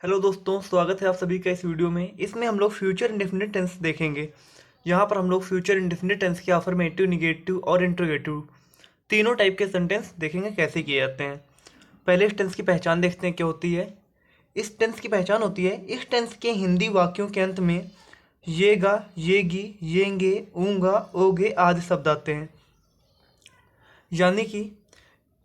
Hello दोस्तों, स्वागत है आप सभी का इस वीडियो में। इसमें हम लोग फ्यूचर इंडेफिनिट टेंस देखेंगे। यहाँ पर हम लोग फ्यूचर इंडेफिनिट टेंस के अफर्मेटिव, निगेटिव और इंट्रोगेटिव तीनों टाइप के सेंटेंस देखेंगे कैसे किए जाते हैं। पहले इस टेंस की पहचान देखते हैं क्या होती है। इस टेंस की पहचान होती है, इस टेंस के हिंदी वाक्यों के अंत में येगा, येगी, येंगे, ऊंगा, ओगे आदि शब्द आते हैं। यानी कि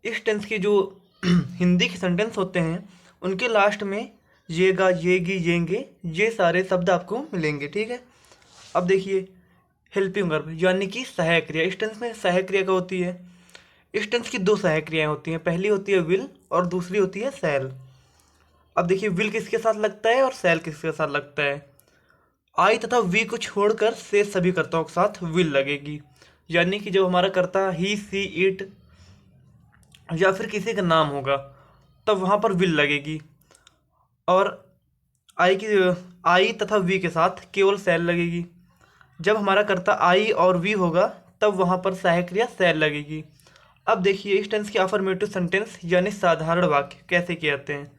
इस टेंस के जो हिंदी के सेंटेंस होते हैं उनके लास्ट में येगा, येगी, येंगे ये सारे शब्द आपको मिलेंगे। ठीक है। अब देखिए, हेल्पिंग वर्ब यानी कि सहायक क्रिया। इस टेंस में सहायक क्रिया क्या होती है? इस टेंस की दो सहायक क्रियाएं होती हैं, पहली होती है विल और दूसरी होती है शैल। अब देखिए, विल किसके साथ लगता है और शैल किसके साथ लगता है। आई तथा वी को छोड़कर से सभी कर्ताओं के साथ विल लगेगी। यानी कि जब हमारा कर्ता ही, सी, इट या फिर किसी का नाम होगा तब वहाँ पर विल लगेगी। और आई की आई तथा वी के साथ केवल शैल लगेगी। जब हमारा कर्ता आई और वी होगा तब वहाँ पर सहायक क्रिया शैल लगेगी। अब देखिए, इस टेंस के अफर्मेटिव सेंटेंस यानी साधारण वाक्य कैसे किए जाते हैं।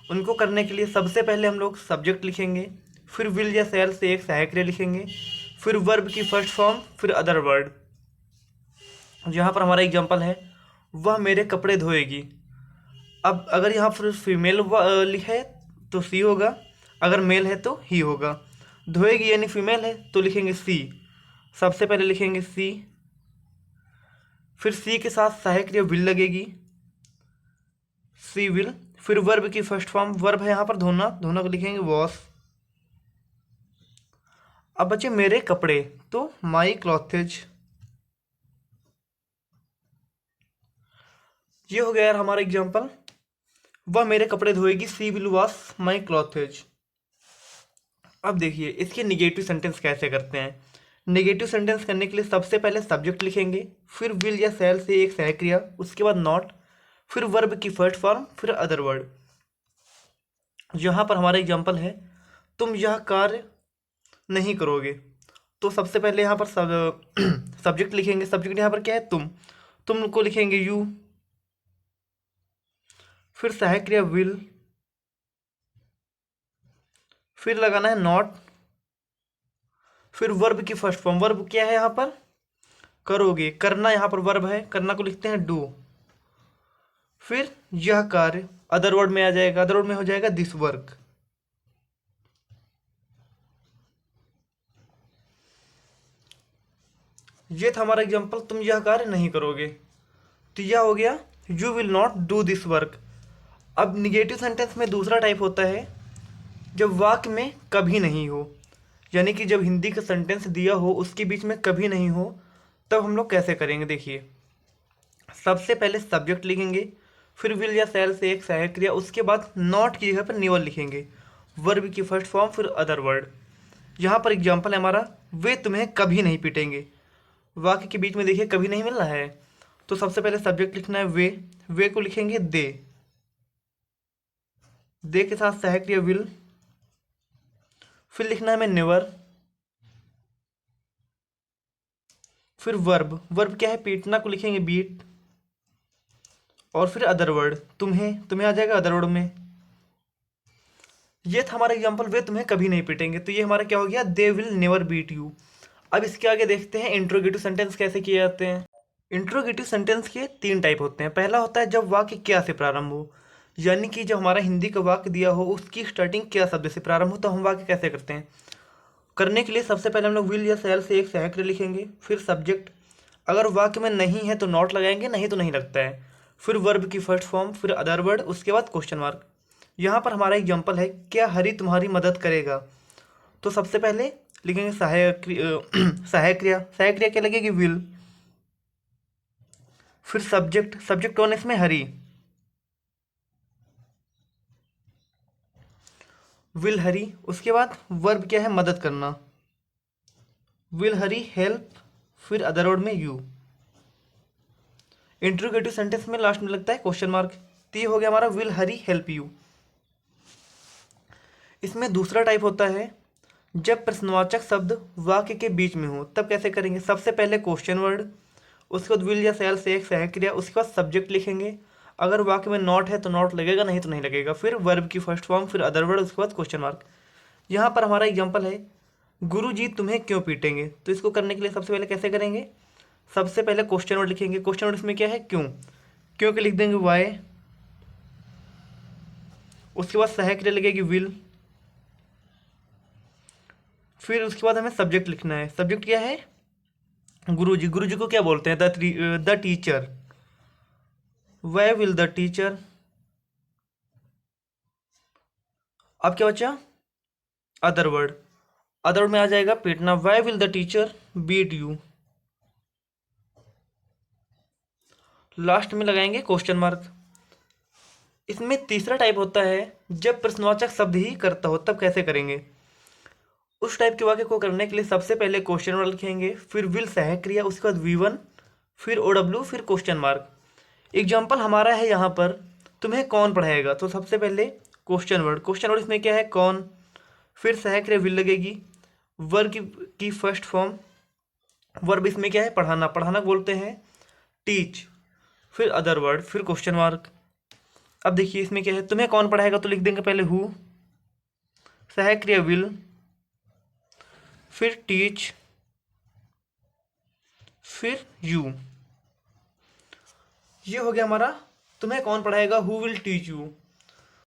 उनको करने के लिए सबसे पहले हम लोग सब्जेक्ट लिखेंगे, फिर विल या शैल से एक सहायक क्रिया लिखेंगे, फिर वर्ब की फर्स्ट फॉर्म, फिर अदर वर्ड। यहाँ पर हमारा एग्जाम्पल है, वह मेरे कपड़े धोएगी। अब अगर यहाँ पर फीमेल है तो सी होगा, अगर मेल है तो ही होगा। धोएगी यानी फीमेल है तो लिखेंगे सी। सबसे पहले लिखेंगे सी, फिर सी के साथ सहायक क्रिया विल लगेगी, सी विल। फिर वर्ब की फर्स्ट फॉर्म, वर्ब है यहाँ पर धोना, धोना को लिखेंगे वॉश। अब बचे मेरे कपड़े तो माई क्लॉथेज। ये हो गया यार हमारा एग्जाम्पल, वह मेरे कपड़े धोएगी, सी विल वॉश माई क्लॉथेज। अब देखिए, इसके निगेटिव सेंटेंस कैसे करते हैं। नेगेटिव सेंटेंस करने के लिए सबसे पहले सब्जेक्ट लिखेंगे, फिर विल या सेल से एक सहायक क्रिया, उसके बाद नॉट, फिर वर्ब की फर्स्ट फॉर्म, फिर अदर वर्ड। यहाँ पर हमारा एग्जाम्पल है, तुम यह कार्य नहीं करोगे। तो सबसे पहले यहाँ पर सब्जेक्ट लिखेंगे। सब्जेक्ट यहाँ पर क्या है? तुम को लिखेंगे यू, फिर सहायक क्रिया विल, फिर लगाना है नॉट, फिर वर्ब की फर्स्ट फॉर्म। वर्ब क्या है यहाँ पर? करोगे, करना यहाँ पर वर्ब है, करना को लिखते हैं डू। फिर यह कार्य अदर वर्ड में आ जाएगा, अदर वर्ड में हो जाएगा दिस वर्क। ये था हमारा एग्जांपल, तुम यह कार्य नहीं करोगे। तो यह हो गया you will not do this work. अब निगेटिव सेंटेंस में दूसरा टाइप होता है, जब वाक्य में कभी नहीं हो, यानी कि जब हिंदी का सेंटेंस दिया हो उसके बीच में कभी नहीं हो, तब हम लोग कैसे करेंगे। देखिए, सबसे पहले सब्जेक्ट लिखेंगे, फिर विल या सेल से एक सहायक क्रिया, उसके बाद नॉट की जगह पर नेवर लिखेंगे, वर्ब की फर्स्ट फॉर्म, फिर अदर वर्ड। यहाँ पर एग्जाम्पल है हमारा, वे तुम्हें कभी नहीं पीटेंगे। वाक्य के बीच में देखिए कभी नहीं मिल रहा है, तो सबसे पहले सब्जेक्ट लिखना है वे को लिखेंगे दे के साथ सहायक क्रिया विल, फिर लिखना है मैं नेवर, फिर वर्ब क्या है? पीटना को लिखेंगे बीट, और फिर अदर वर्ड, तुम्हें आ जाएगा अदर वर्ड में। ये था हमारा एग्जाम्पल, वे तुम्हें कभी नहीं पीटेंगे। तो ये हमारा क्या हो गया? They will never beat you. अब इसके आगे देखते हैं इंट्रोगेटिव सेंटेंस कैसे किए जाते हैं। इंट्रोगेटिव सेंटेंस के तीन टाइप होते हैं। पहला होता है जब वाक्य क्या से प्रारंभ हो, यानी कि जब हमारा हिंदी का वाक्य दिया हो उसकी स्टार्टिंग क्या शब्द से प्रारंभ हो, तो हम वाक्य कैसे करते हैं। करने के लिए सबसे पहले हम लोग विल या सेल से एक सहायक क्रिया लिखेंगे, फिर सब्जेक्ट, अगर वाक्य में नहीं है तो नॉट लगाएंगे, नहीं तो नहीं लगता है, फिर वर्ब की फर्स्ट फॉर्म, फिर अदर वर्ड, उसके बाद क्वेश्चन मार्क। यहाँ पर हमारा एग्जाम्पल है, क्या हरी तुम्हारी मदद करेगा। तो सबसे पहले लिखेंगे सहायक क्रिया क्या लगेगी? विल। फिर सब्जेक्ट होने इसमें हरी, विल हरी। उसके बाद वर्ब क्या है? मदद करना, विल हरी हेल्प, फिर अदर वर्ड में यू। इंट्रोगेटिव सेंटेंस में लास्ट में लगता है क्वेश्चन मार्क। तो ये हो गया हमारा विल हरी हेल्प यू। इसमें दूसरा टाइप होता है जब प्रश्नवाचक शब्द वाक्य के बीच में हो, तब कैसे करेंगे। सबसे पहले क्वेश्चन वर्ड, उसके बाद विल या सेल से एक सहायक क्रिया, उसके बाद सब्जेक्ट लिखेंगे, अगर वाक्य में नॉट है तो नॉट लगेगा, नहीं तो नहीं लगेगा। फिर वर्ब की फर्स्ट फॉर्म, फिर अदर वर्ड, उसके बाद क्वेश्चन मार्क। यहाँ पर हमारा एग्जाम्पल है, गुरुजी तुम्हें क्यों पीटेंगे। तो इसको करने के लिए सबसे पहले कैसे करेंगे, सबसे पहले क्वेश्चन वर्ड लिखेंगे। क्वेश्चन वर्ड इसमें क्या है, क्यों। क्यों के लिख देंगे वाई, उसके बाद सहायक क्रिया लगेगी विल, फिर उसके बाद हमें सब्जेक्ट लिखना है। सब्जेक्ट क्या है, गुरुजी। गुरुजी को क्या बोलते हैं, the teacher. Why will the teacher. अब क्या बचा, अदर वर्ड। अदर वर्ड में आ जाएगा पीटना, why will the teacher beat you. Last में लगाएंगे क्वेश्चन मार्क। इसमें तीसरा टाइप होता है जब प्रश्नवाचक शब्द ही करता हो, तब कैसे करेंगे। उस टाइप के वाक्य को करने के लिए सबसे पहले क्वेश्चन वर्ड लिखेंगे, फिर विल सहायक क्रिया, उसके बाद V1, फिर OW, फिर क्वेश्चन मार्क। एग्जाम्पल हमारा है यहाँ पर, तुम्हें कौन पढ़ाएगा। तो सबसे पहले क्वेश्चन वर्ड। क्वेश्चन वर्ड इसमें क्या है, कौन, फिर सहायक क्रिया विल लगेगी, वर्ब की फर्स्ट फॉर्म, वर्ब इसमें क्या है, पढ़ाना। पढ़ाना बोलते हैं टीच, फिर अदर वर्ड, फिर क्वेश्चन मार्क। अब देखिए इसमें क्या है, तुम्हें कौन पढ़ाएगा, तो लिख देंगे पहले हु, सहायक क्रिया विल, फिर टीच, फिर यू। ये हो गया हमारा, तुम्हें कौन पढ़ाएगा, हु विल टीच यू।